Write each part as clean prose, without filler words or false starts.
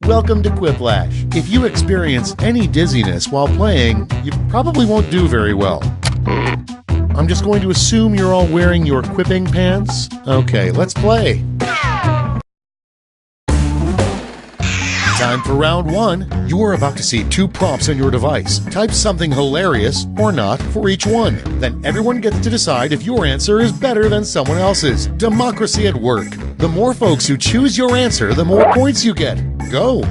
Welcome to Quiplash. If you experience any dizziness while playing, you probably won't do very well. I'm just going to assume you're all wearing your quipping pants. Okay, let's play. Time for round one. You're about to see two prompts on your device. Type something hilarious or not for each one. Then everyone gets to decide if your answer is better than someone else's. Democracy at work. The more folks who choose your answer, the more points you get. Go!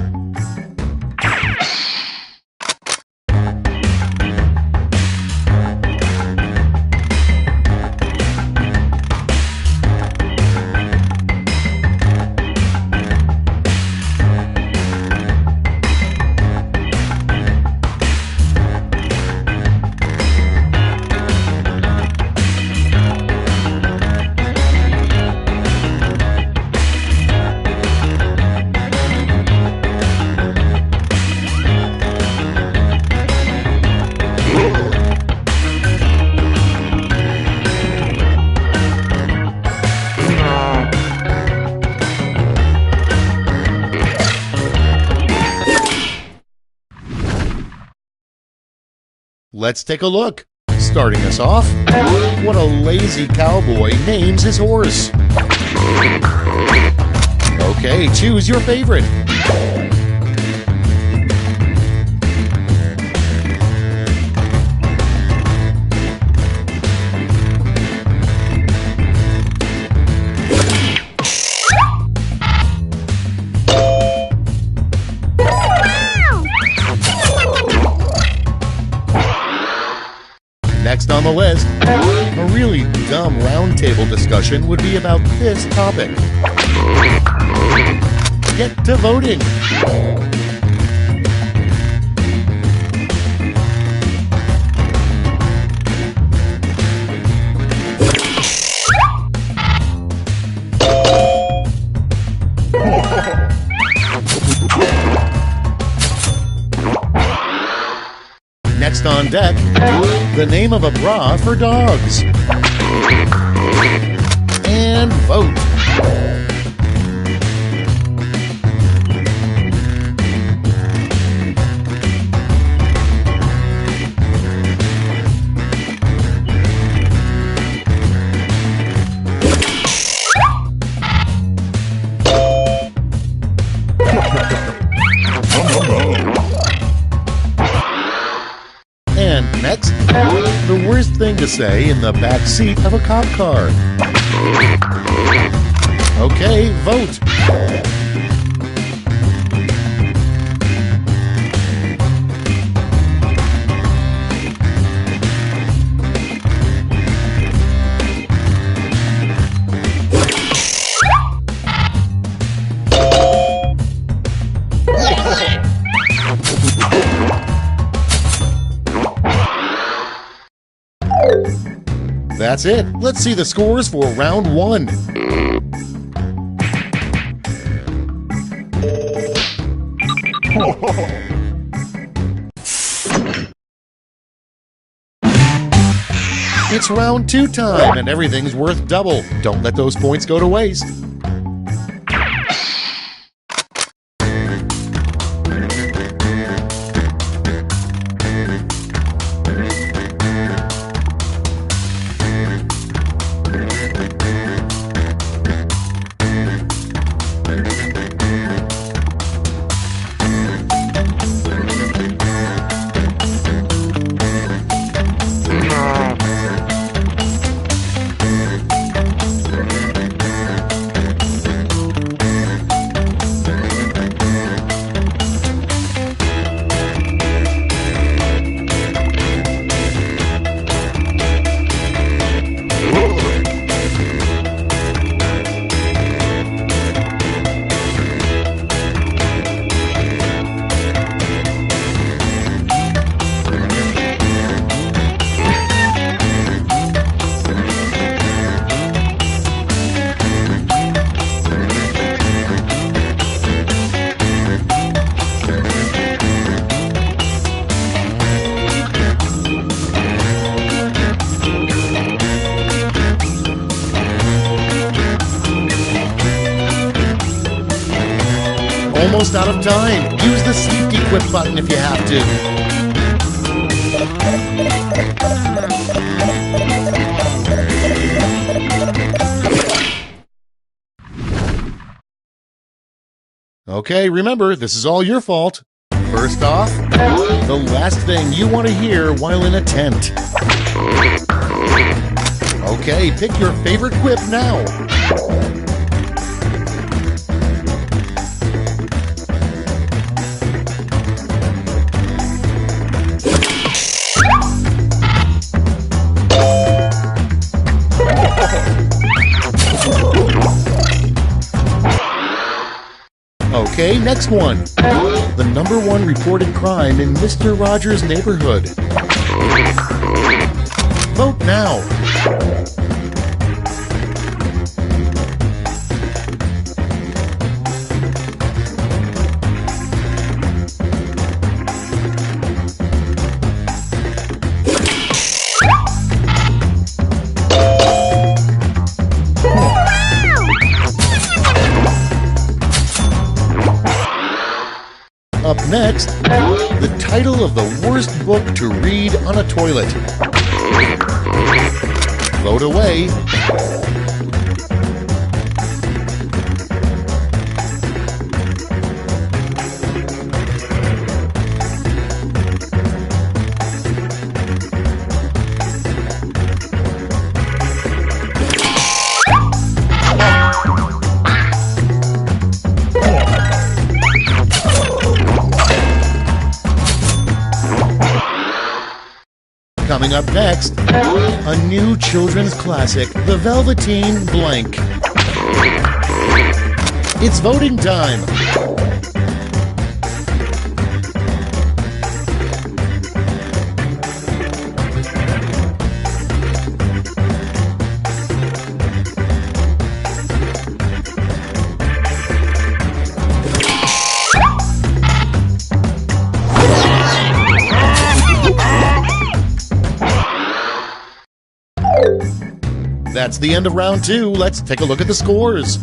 Let's take a look. Starting us off, what a lazy cowboy names his horse. Okay, choose your favorite. Next on the list, a really dumb roundtable discussion would be about this topic. Get to voting. Next on deck, the name of a bra for dogs. And vote. And next, the worst thing to say in the back seat of a cop car. Okay, vote. That's it. Let's see the scores for round one. It's round two time, and everything's worth double. Don't let those points go to waste. Almost out of time. Use the safety quip button if you have to. Okay, remember, this is all your fault. First off, the last thing you want to hear while in a tent. Okay, pick your favorite quip now. Okay, next one. The #1 reported crime in Mr. Rogers' neighborhood. Vote now. Up next, the title of the worst book to read on a toilet. Vote away. Coming up next, a new children's classic, The Velveteen Blank. It's voting time. That's the end of round 2. Let's take a look at the scores.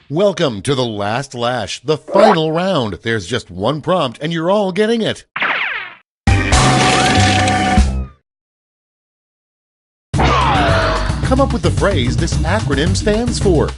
Welcome to the last lash, the final round. There's just one prompt and you're all getting it. Come up with the phrase this acronym stands for.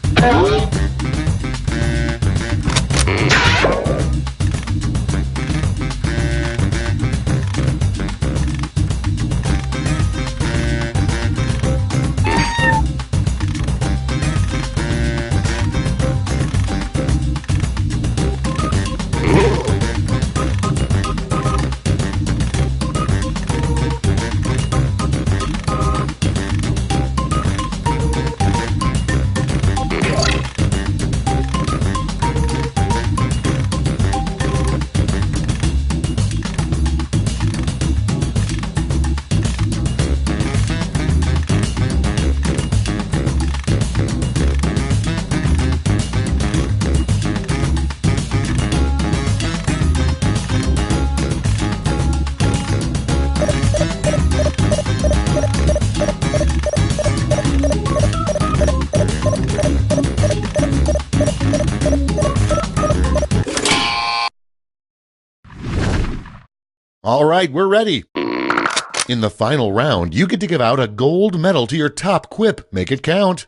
All right, we're ready. In the final round, you get to give out a gold medal to your top quip. Make it count.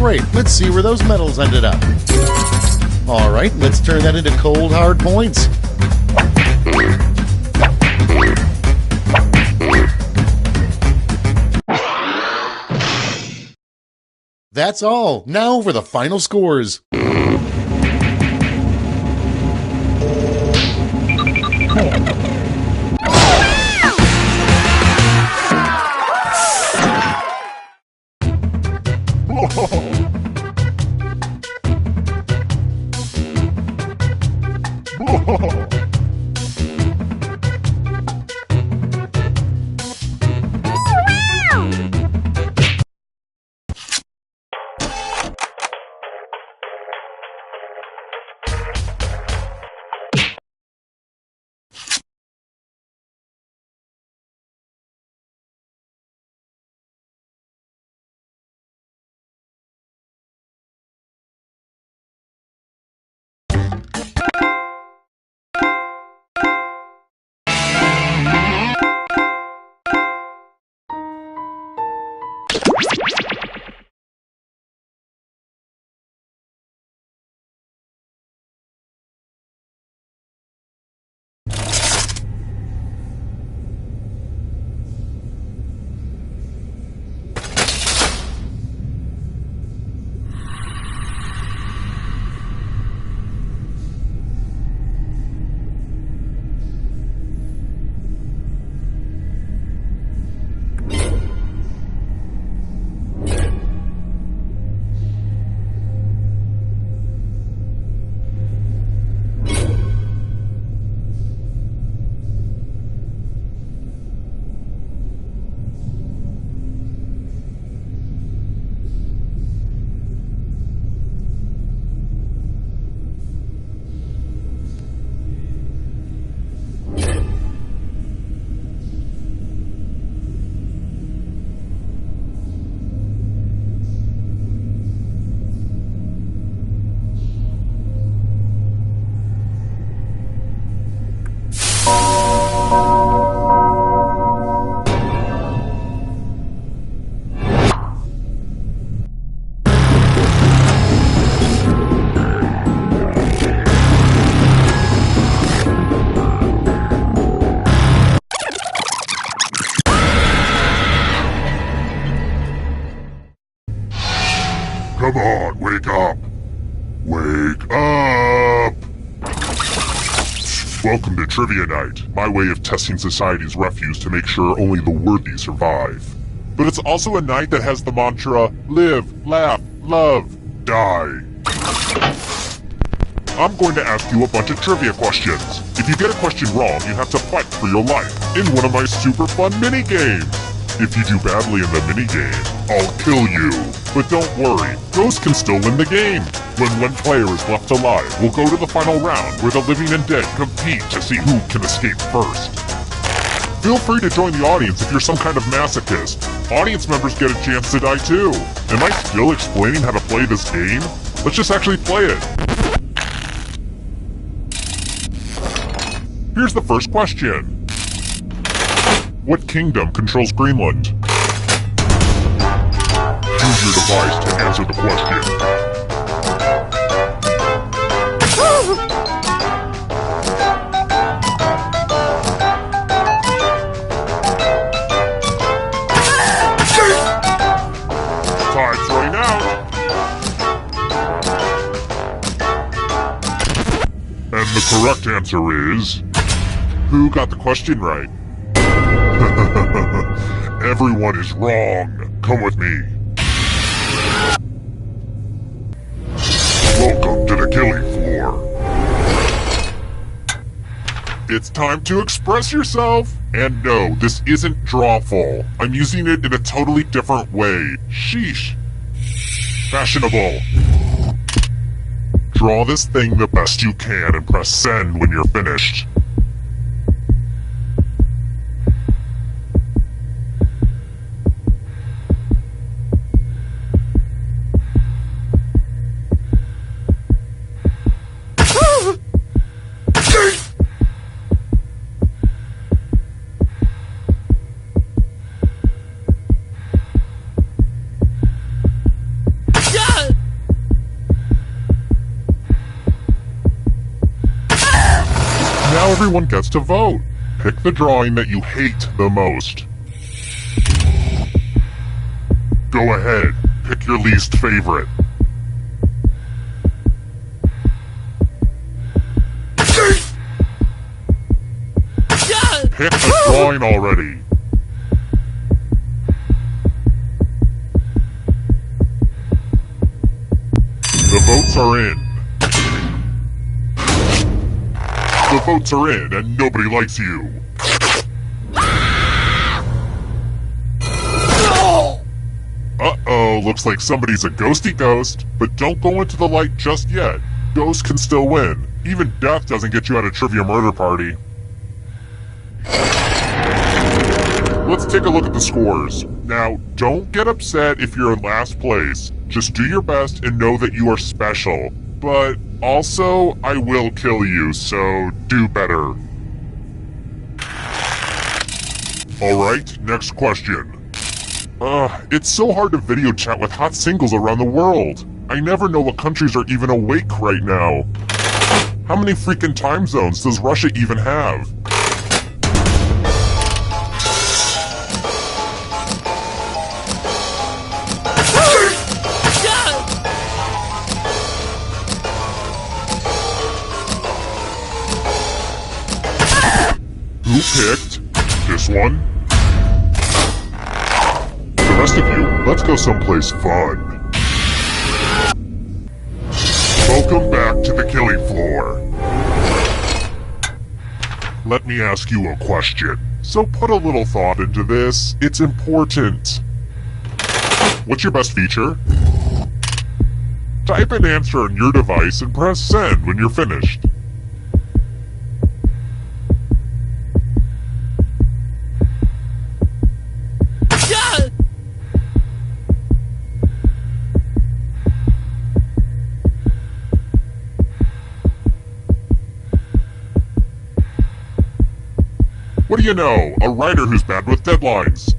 Great, let's see where those medals ended up. All right, let's turn that into cold, hard points. That's all. Now for the final scores. Come on, wake up! Wake up! Welcome to Trivia Night, my way of testing society's refuse to make sure only the worthy survive. But it's also a night that has the mantra, live, laugh, love, die. I'm going to ask you a bunch of trivia questions. If you get a question wrong, you have to fight for your life in one of my super fun mini-games. If you do badly in the minigame, I'll kill you. But don't worry, Ghost can still win the game. When one player is left alive, we'll go to the final round where the living and dead compete to see who can escape first. Feel free to join the audience if you're some kind of masochist. Audience members get a chance to die too. Am I still explaining how to play this game? Let's just actually play it. Here's the first question. What kingdom controls Greenland? Use your device to answer the question. Time's running out. And the correct answer is... Who got the question right? Everyone is wrong. Come with me. Welcome to the killing floor. It's time to express yourself. And no, this isn't drawful. I'm using it in a totally different way. Sheesh. Fashionable. Draw this thing the best you can and press send when you're finished. Now everyone gets to vote. Pick the drawing that you hate the most. Go ahead, pick your least favorite. Pick a drawing already. are in. The votes are in and nobody likes you. Uh-oh, looks like somebody's a ghosty ghost, but don't go into the light just yet. Ghosts can still win. Even death doesn't get you out of Trivia Murder Party. Let's take a look at the scores. Now, don't get upset if you're in last place. Just do your best and know that you are special. But also, I will kill you, so do better. Alright, next question. It's so hard to video chat with hot singles around the world. I never know what countries are even awake right now. How many freaking time zones does Russia even have? Who picked this one? The rest of you, let's go someplace fun. Welcome back to the killing floor. Let me ask you a question. So put a little thought into this. It's important. What's your best feature? Type an answer on your device and press send when you're finished. What do you know? A writer who's bad with deadlines.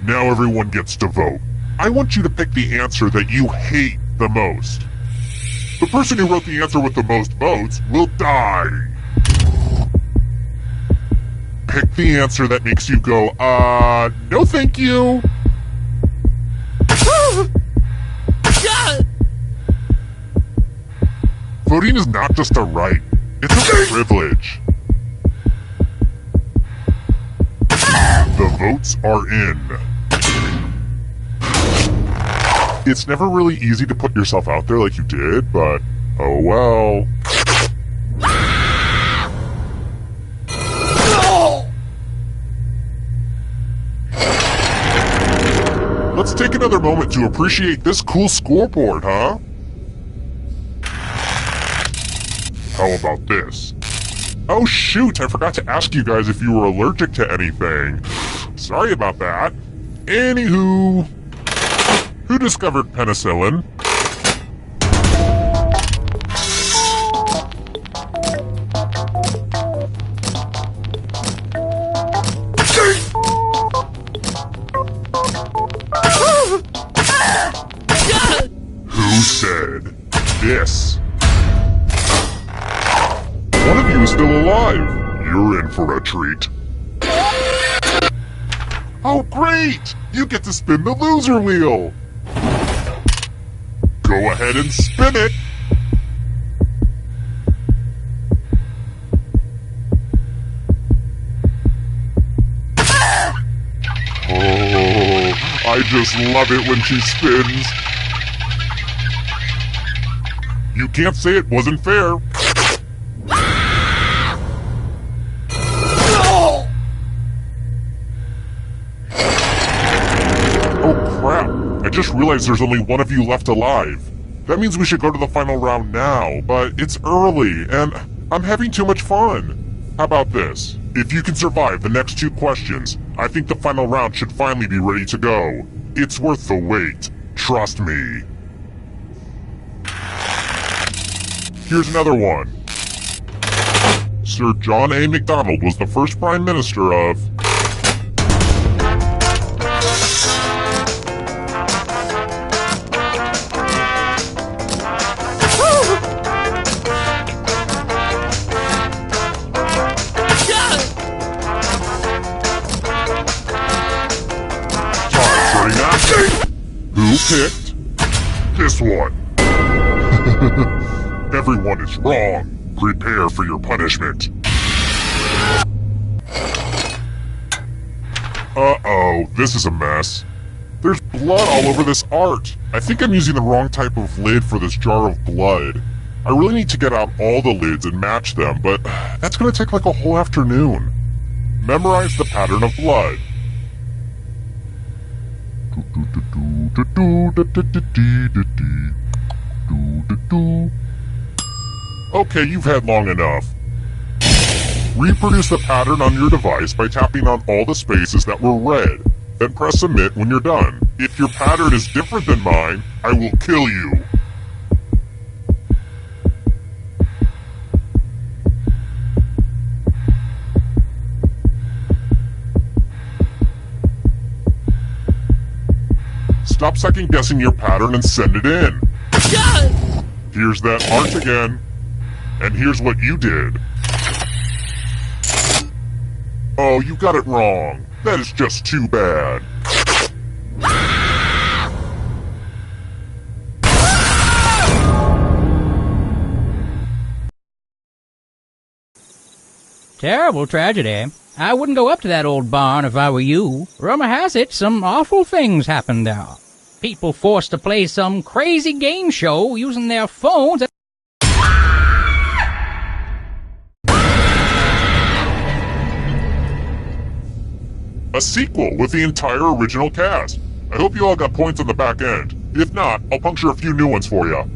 Now everyone gets to vote. I want you to pick the answer that you hate the most. The person who wrote the answer with the most votes will die. Pick the answer that makes you go, no thank you. Voting is not just a right, it's a privilege. The votes are in. It's never really easy to put yourself out there like you did, but oh well. Let's take another moment to appreciate this cool scoreboard, huh? How about this? Oh shoot, I forgot to ask you guys if you were allergic to anything. Sorry about that. Anywho, who discovered penicillin? Who said this? One of you is still alive. You're in for a treat. Oh great! You get to spin the loser wheel! Go ahead and spin it! Oh, I just love it when she spins. You can't say it wasn't fair. I just realized there's only one of you left alive. That means we should go to the final round now, but it's early, and I'm having too much fun. How about this? If you can survive the next 2 questions, I think the final round should finally be ready to go. It's worth the wait. Trust me. Here's another one. Sir John A. Macdonald was the first Prime Minister of... Who picked this one? Everyone is wrong. Prepare for your punishment. Uh-oh, this is a mess. There's blood all over this art. I think I'm using the wrong type of lid for this jar of blood. I really need to get out all the lids and match them, but that's gonna take like a whole afternoon. Memorize the pattern of blood. Okay, you've had long enough. Reproduce the pattern on your device by tapping on all the spaces that were red. Then press submit when you're done. If your pattern is different than mine, I will kill you. Stop second-guessing your pattern and send it in. Here's that art again. And here's what you did. Oh, you got it wrong. That is just too bad. Terrible tragedy. I wouldn't go up to that old barn if I were you. Rumor has it some awful things happened there. People forced to play some crazy game show using their phones. A sequel with the entire original cast. I hope you all got points on the back end. If not, I'll puncture a few new ones for you.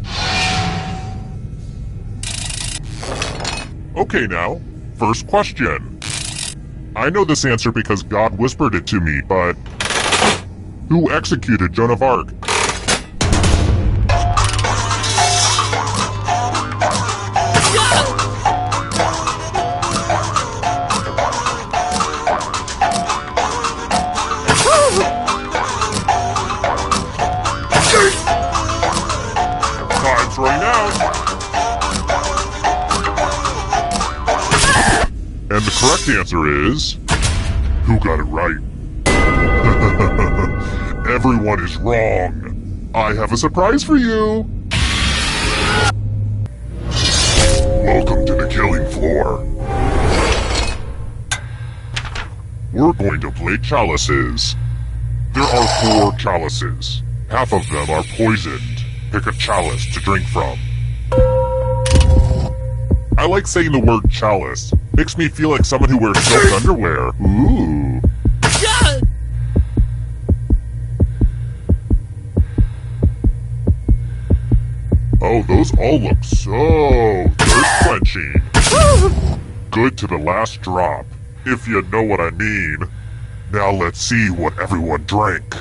Okay now, first question. I know this answer because God whispered it to me, but who executed Joan of Arc? Time's running out. And the correct answer is, who got it right? Everyone is wrong. I have a surprise for you. Welcome to the killing floor. We're going to play chalices. There are 4 chalices. Half of them are poisoned. Pick a chalice to drink from. I like saying the word chalice. Makes me feel like someone who wears silk underwear. Ooh. Oh, those all look so thirst-quenching. Good to the last drop, if you know what I mean. Now let's see what everyone drank.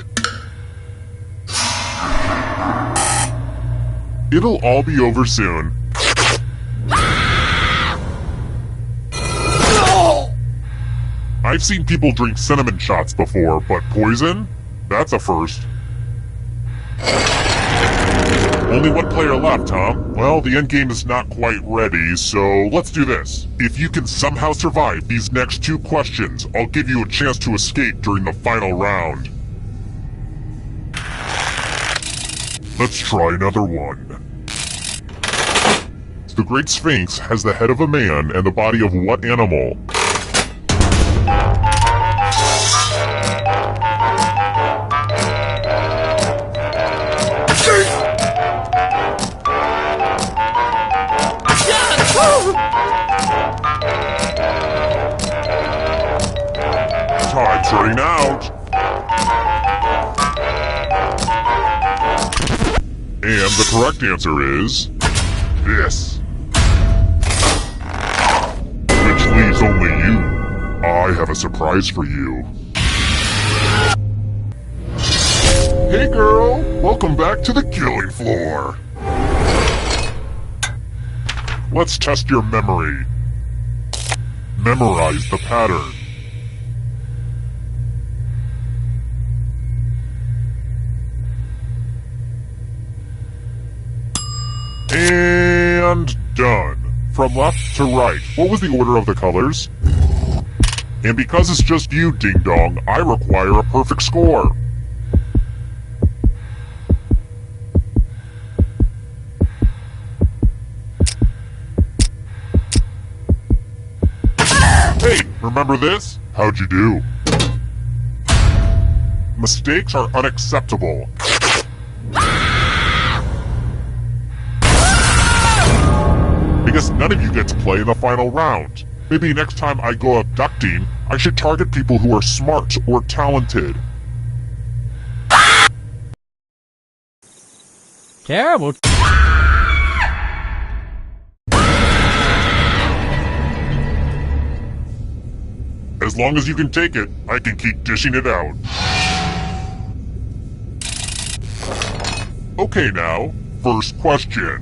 It'll all be over soon. I've seen people drink cinnamon shots before, but poison? That's a first. Only one player left, huh? Well, the endgame is not quite ready, so let's do this. If you can somehow survive these next 2 questions, I'll give you a chance to escape during the final round. Let's try another one. The Great Sphinx has the head of a man and the body of what animal? Time's running out. And the correct answer is this. Which leaves only you. I have a surprise for you. Hey girl, welcome back to the killing floor. Let's test your memory. Memorize the pattern. And done. From left to right, what was the order of the colors? And because it's just you, Ding Dong, I require a perfect score. Hey, remember this? How'd you do? Mistakes are unacceptable. I guess none of you get to play in the final round. Maybe next time I go abducting, I should target people who are smart or talented. Terrible. As long as you can take it, I can keep dishing it out. Okay now, first question.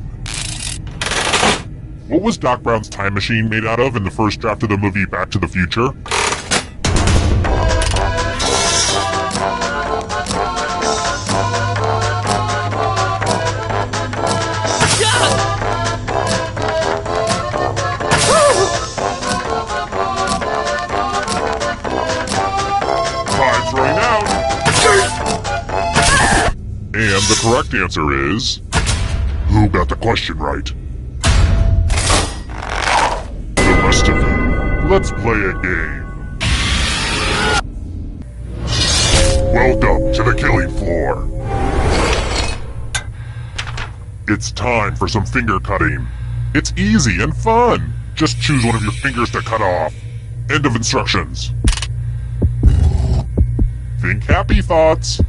What was Doc Brown's time machine made out of in the first draft of the movie Back to the Future? Time's running out! And the correct answer is... Who got the question right? The rest of you, let's play a game. Welcome to the killing floor. It's time for some finger cutting. It's easy and fun. Just choose one of your fingers to cut off. End of instructions. Think happy thoughts.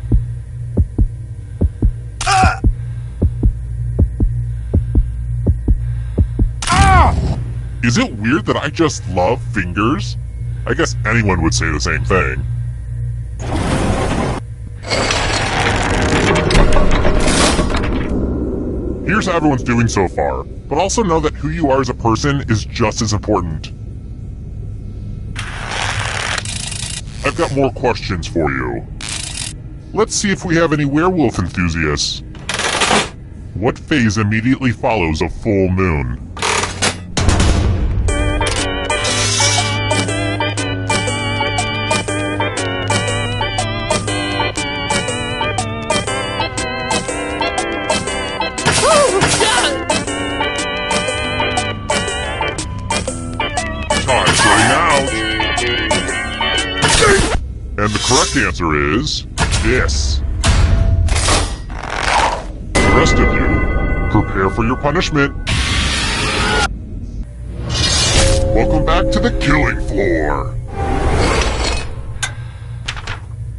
Is it weird that I just love fingers? I guess anyone would say the same thing. Here's how everyone's doing so far, but also know that who you are as a person is just as important. I've got more questions for you. Let's see if we have any werewolf enthusiasts. What phase immediately follows a full moon? And the correct answer is... this. The rest of you, prepare for your punishment. Welcome back to the killing floor.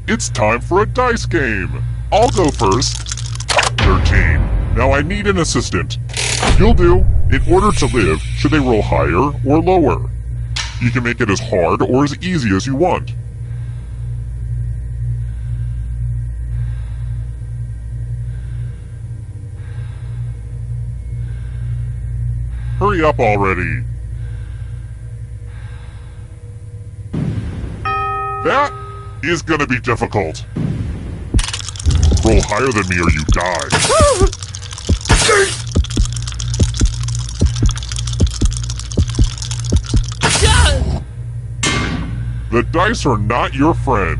It's time for a dice game. I'll go first. 13. Now I need an assistant. You'll do. In order to live, should they roll higher or lower? You can make it as hard or as easy as you want. Hurry up already. That is gonna be difficult. Roll higher than me or you die. The dice are not your friend.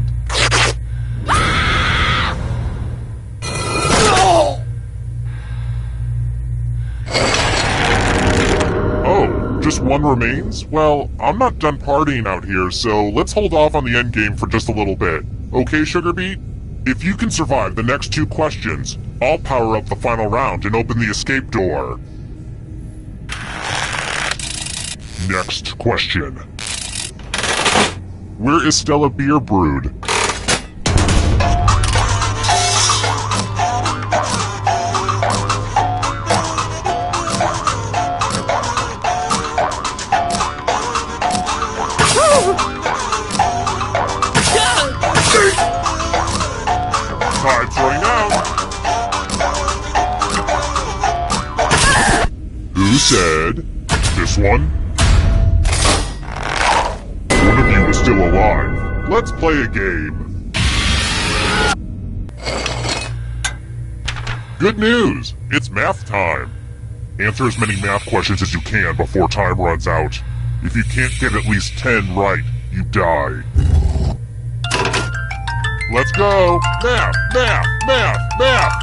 Just one remains? Well, I'm not done partying out here, so let's hold off on the endgame for just a little bit. Okay, Sugarbeet? If you can survive the next 2 questions, I'll power up the final round and open the escape door. Next question. Where is Stella Beer brewed? Time's running out. Who said this one? One of you is still alive. Let's play a game. Good news! It's math time. Answer as many math questions as you can before time runs out. If you can't get at least 10 right, you die. Let's go! Math! Math! Math! Math!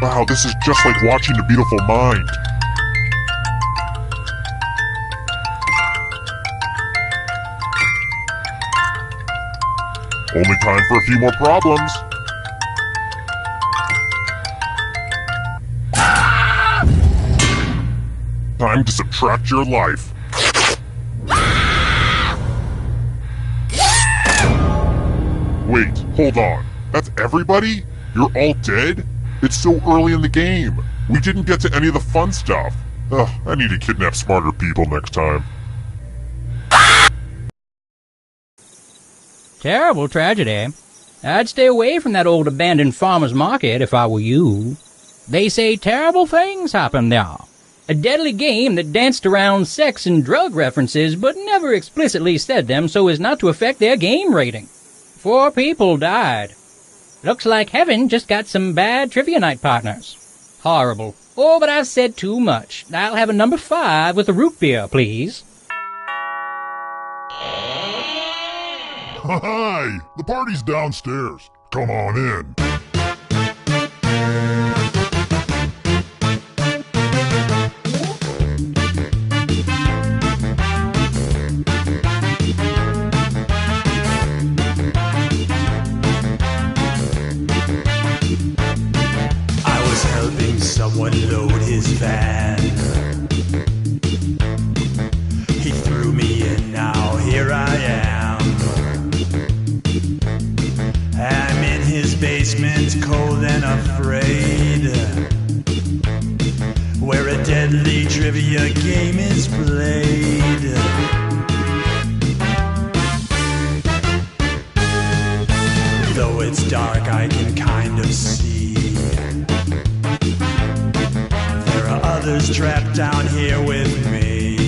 Wow, this is just like watching A Beautiful Mind. Only time for a few more problems. Time to subtract your life. Wait, hold on. That's everybody? You're all dead? It's so early in the game. We didn't get to any of the fun stuff. Ugh, I need to kidnap smarter people next time. Terrible tragedy. I'd stay away from that old abandoned farmer's market if I were you. They say terrible things happen there. A deadly game that danced around sex and drug references but never explicitly said them so as not to affect their game rating. 4 people died. Looks like heaven just got some bad trivia night partners. Horrible. Oh, but I've said too much. I'll have a number 5 with a root beer, please. Hi! The party's downstairs. Come on in. Someone load his van. He threw me in, now here I am. I'm in his basement, cold and afraid, where a deadly trivia game is played. Though it's dark, I can kind of see others trapped down here with me.